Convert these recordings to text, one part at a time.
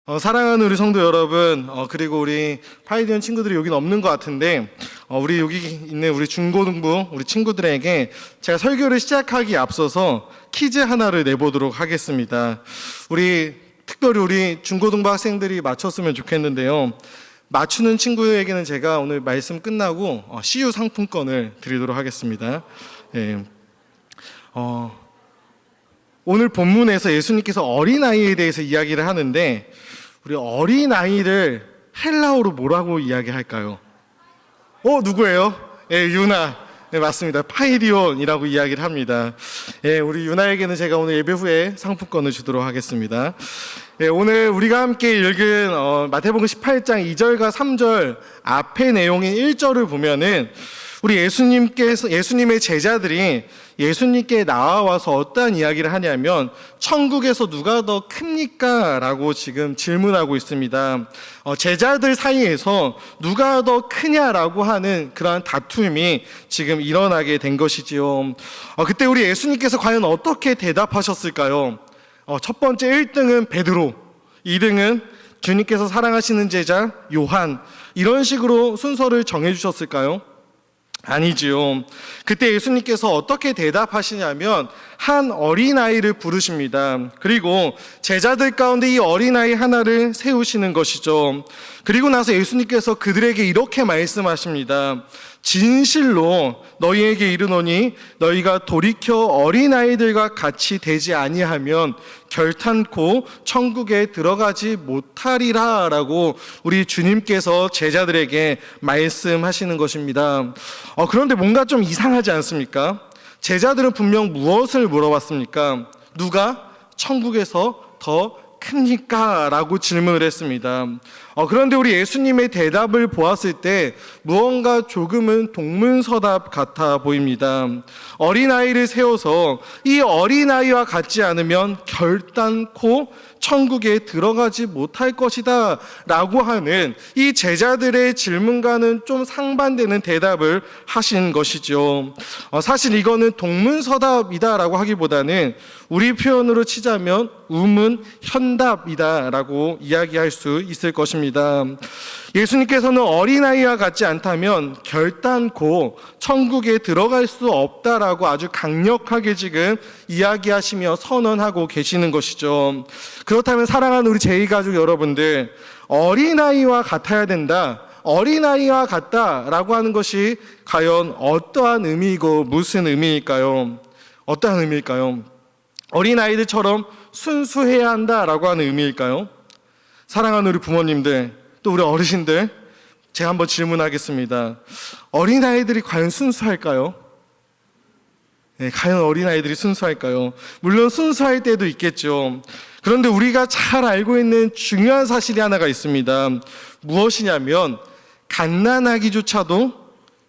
사랑하는 우리 성도 여러분, 그리고 우리 파이디언 친구들이 여긴 없는 것 같은데, 우리 여기 있는 우리 중고등부 우리 친구들에게 제가 설교를 시작하기에 앞서서 퀴즈 하나를 내보도록 하겠습니다. 특별히 우리 중고등부 학생들이 맞췄으면 좋겠는데요. 맞추는 친구에게는 제가 오늘 말씀 끝나고 CU 상품권을 드리도록 하겠습니다. 예. 오늘 본문에서 예수님께서 어린아이에 대해서 이야기를 하는데, 우리 어린아이를 헬라어로 뭐라고 이야기할까요? 누구예요? 예, 유나. 네, 맞습니다. 파이디온이라고 이야기를 합니다. 예, 우리 유나에게는 제가 오늘 예배 후에 상품권을 주도록 하겠습니다. 예, 오늘 우리가 함께 읽은 마태복음 18장 2절과 3절 앞의 내용인 1절을 보면은 우리 예수님의 제자들이 예수님께 나와서 어떠한 이야기를 하냐면 천국에서 누가 더 큽니까? 라고 지금 질문하고 있습니다. 제자들 사이에서 누가 더 크냐라고 하는 그러한 다툼이 지금 일어나게 된 것이지요. 그때 우리 예수님께서 과연 어떻게 대답하셨을까요? 첫 번째 1등은 베드로, 2등은 주님께서 사랑하시는 제자 요한, 이런 식으로 순서를 정해주셨을까요? 아니지요. 그때 예수님께서 어떻게 대답하시냐면 한 어린아이를 부르십니다. 그리고 제자들 가운데 이 어린아이 하나를 세우시는 것이죠. 그리고 나서 예수님께서 그들에게 이렇게 말씀하십니다. 진실로 너희에게 이르노니 너희가 돌이켜 어린아이들과 같이 되지 아니하면 결탄코 천국에 들어가지 못하리라 라고 우리 주님께서 제자들에게 말씀하시는 것입니다. 그런데 뭔가 좀 이상하지 않습니까? 제자들은 분명 무엇을 물어봤습니까? 누가 천국에서 더 큽니까? 라고 질문을 했습니다. 그런데 우리 예수님의 대답을 보았을 때 무언가 조금은 동문서답 같아 보입니다. 어린아이를 세워서 이 어린아이와 같지 않으면 결단코 천국에 들어가지 못할 것이다 라고 하는 이 제자들의 질문과는 좀 상반되는 대답을 하신 것이죠. 사실 이거는 동문서답이다 라고 하기보다는 우리 표현으로 치자면 우문현답이다 라고 이야기할 수 있을 것입니다. 예수님께서는 어린아이와 같지 않다면 결단코 천국에 들어갈 수 없다라고 아주 강력하게 지금 이야기하시며 선언하고 계시는 것이죠. 그렇다면 사랑하는 우리 제2가족 여러분들, 어린아이와 같아야 된다, 어린아이와 같다라고 하는 것이 과연 어떠한 의미이고 무슨 의미일까요? 어떠한 의미일까요? 어린아이들처럼 순수해야 한다라고 하는 의미일까요? 사랑하는 우리 부모님들, 또 우리 어르신들, 제가 한번 질문하겠습니다. 어린아이들이 과연 순수할까요? 네, 과연 어린아이들이 순수할까요? 물론 순수할 때도 있겠죠. 그런데 우리가 잘 알고 있는 중요한 사실이 하나가 있습니다. 무엇이냐면 갓난아기조차도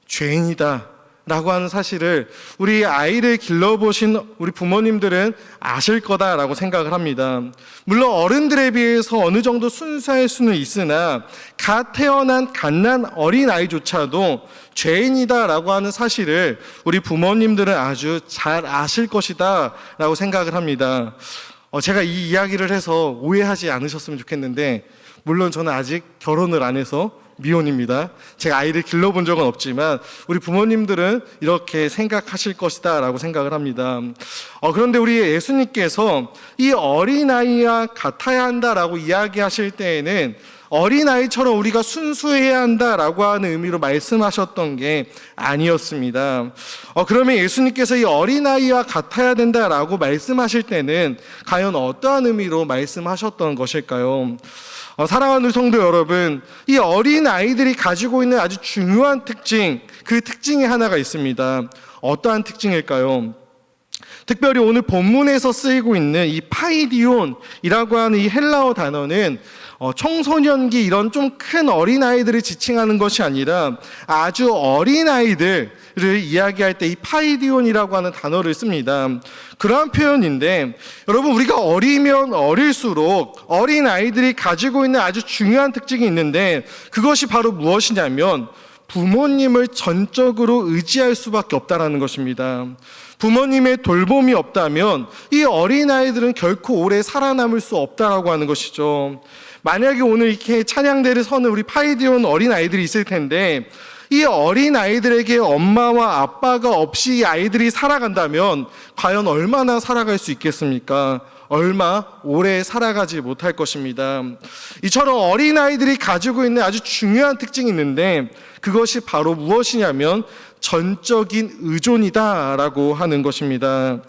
죄인이다 라고 하는 사실을 우리 아이를 길러보신 우리 부모님들은 아실 거다라고 생각을 합니다. 물론 어른들에 비해서 어느 정도 순수할 수는 있으나 갓 태어난 갓난 어린아이조차도 죄인이다라고 하는 사실을 우리 부모님들은 아주 잘 아실 것이다 라고 생각을 합니다. 제가 이 이야기를 해서 오해하지 않으셨으면 좋겠는데, 물론 저는 아직 결혼을 안 해서 미혼입니다. 제가 아이를 길러본 적은 없지만 우리 부모님들은 이렇게 생각하실 것이다 라고 생각을 합니다. 그런데 우리 예수님께서 이 어린아이와 같아야 한다라고 이야기하실 때에는 어린아이처럼 우리가 순수해야 한다라고 하는 의미로 말씀하셨던 게 아니었습니다. 그러면 예수님께서 이 어린아이와 같아야 된다라고 말씀하실 때는 과연 어떠한 의미로 말씀하셨던 것일까요? 사랑하는 우리 성도 여러분, 이 어린아이들이 가지고 있는 아주 중요한 특징, 그 특징이 하나가 있습니다. 어떠한 특징일까요? 특별히 오늘 본문에서 쓰이고 있는 이 파이디온이라고 하는 이 헬라어 단어는 청소년기 이런 좀 큰 어린아이들을 지칭하는 것이 아니라 아주 어린아이들을 이야기할 때 이 파이디온이라고 하는 단어를 씁니다. 그러한 표현인데, 여러분, 우리가 어리면 어릴수록 어린아이들이 가지고 있는 아주 중요한 특징이 있는데, 그것이 바로 무엇이냐면 부모님을 전적으로 의지할 수밖에 없다는 것입니다. 부모님의 돌봄이 없다면 이 어린아이들은 결코 오래 살아남을 수 없다라고 하는 것이죠. 만약에 오늘 이렇게 찬양대를 서는 우리 파이디온 어린아이들이 있을 텐데, 이 어린아이들에게 엄마와 아빠가 없이 이 아이들이 살아간다면 과연 얼마나 살아갈 수 있겠습니까? 얼마 오래 살아가지 못할 것입니다. 이처럼 어린아이들이 가지고 있는 아주 중요한 특징이 있는데, 그것이 바로 무엇이냐면 전적인 의존이다라고 하는 것입니다.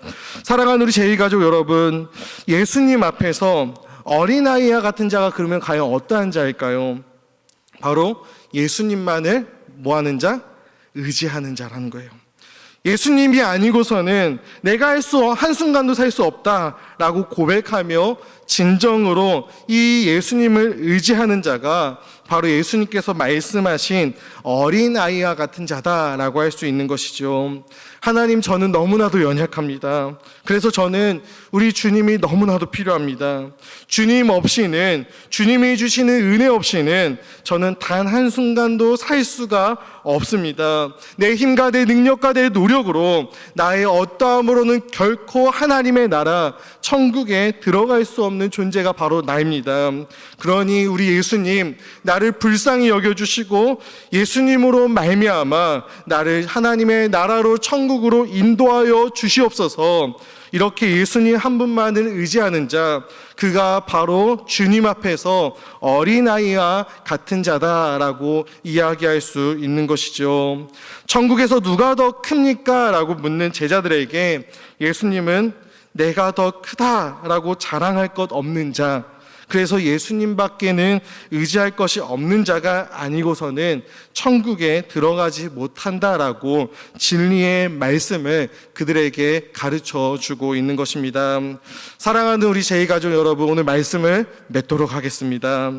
사랑하는 우리 제2가족 여러분, 예수님 앞에서 어린아이와 같은 자가 그러면 과연 어떠한 자일까요? 바로 예수님만을 뭐하는 자? 의지하는 자라는 거예요. 예수님이 아니고서는 내가 한순간도 살 수 없다라고 고백하며 진정으로 이 예수님을 의지하는 자가 바로 예수님께서 말씀하신 어린아이와 같은 자다라고 할 수 있는 것이죠. 하나님, 저는 너무나도 연약합니다. 그래서 저는 우리 주님이 너무나도 필요합니다. 주님 없이는, 주님이 주시는 은혜 없이는 저는 단 한순간도 살 수가 없습니다. 내 힘과 내 능력과 내 노력으로 나의 어떠함으로는 결코 하나님의 나라 천국에 들어갈 수 없는 존재가 바로 나입니다. 그러니 우리 예수님, 나를 불쌍히 여겨주시고 예수님으로 말미암아 나를 하나님의 나라로 천국으로 인도하여 주시옵소서. 이렇게 예수님 한 분만을 의지하는 자, 그가 바로 주님 앞에서 어린아이와 같은 자다라고 이야기할 수 있는 것이죠. 천국에서 누가 더 큽니까? 라고 묻는 제자들에게 예수님은 내가 더 크다라고 자랑할 것 없는 자, 그래서 예수님밖에는 의지할 것이 없는 자가 아니고서는 천국에 들어가지 못한다라고 진리의 말씀을 그들에게 가르쳐 주고 있는 것입니다. 사랑하는 우리 제2가족 여러분, 오늘 말씀을 맺도록 하겠습니다.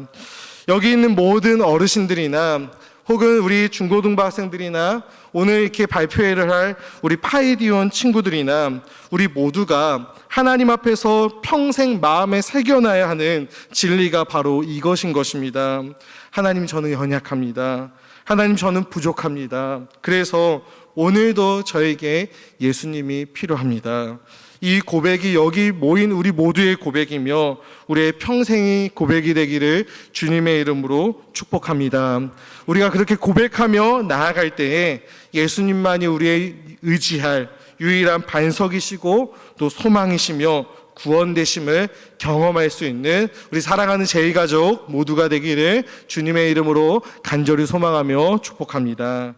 여기 있는 모든 어르신들이나 혹은 우리 중고등부 학생들이나 오늘 이렇게 발표회를 할 우리 파이디온 친구들이나 우리 모두가 하나님 앞에서 평생 마음에 새겨놔야 하는 진리가 바로 이것인 것입니다. 하나님, 저는 연약합니다. 하나님, 저는 부족합니다. 그래서 오늘도 저에게 예수님이 필요합니다. 이 고백이 여기 모인 우리 모두의 고백이며 우리의 평생의 고백이 되기를 주님의 이름으로 축복합니다. 우리가 그렇게 고백하며 나아갈 때에 예수님만이 우리의 의지할 유일한 반석이시고 또 소망이시며 구원되심을 경험할 수 있는 우리 사랑하는 제2가족 모두가 되기를 주님의 이름으로 간절히 소망하며 축복합니다.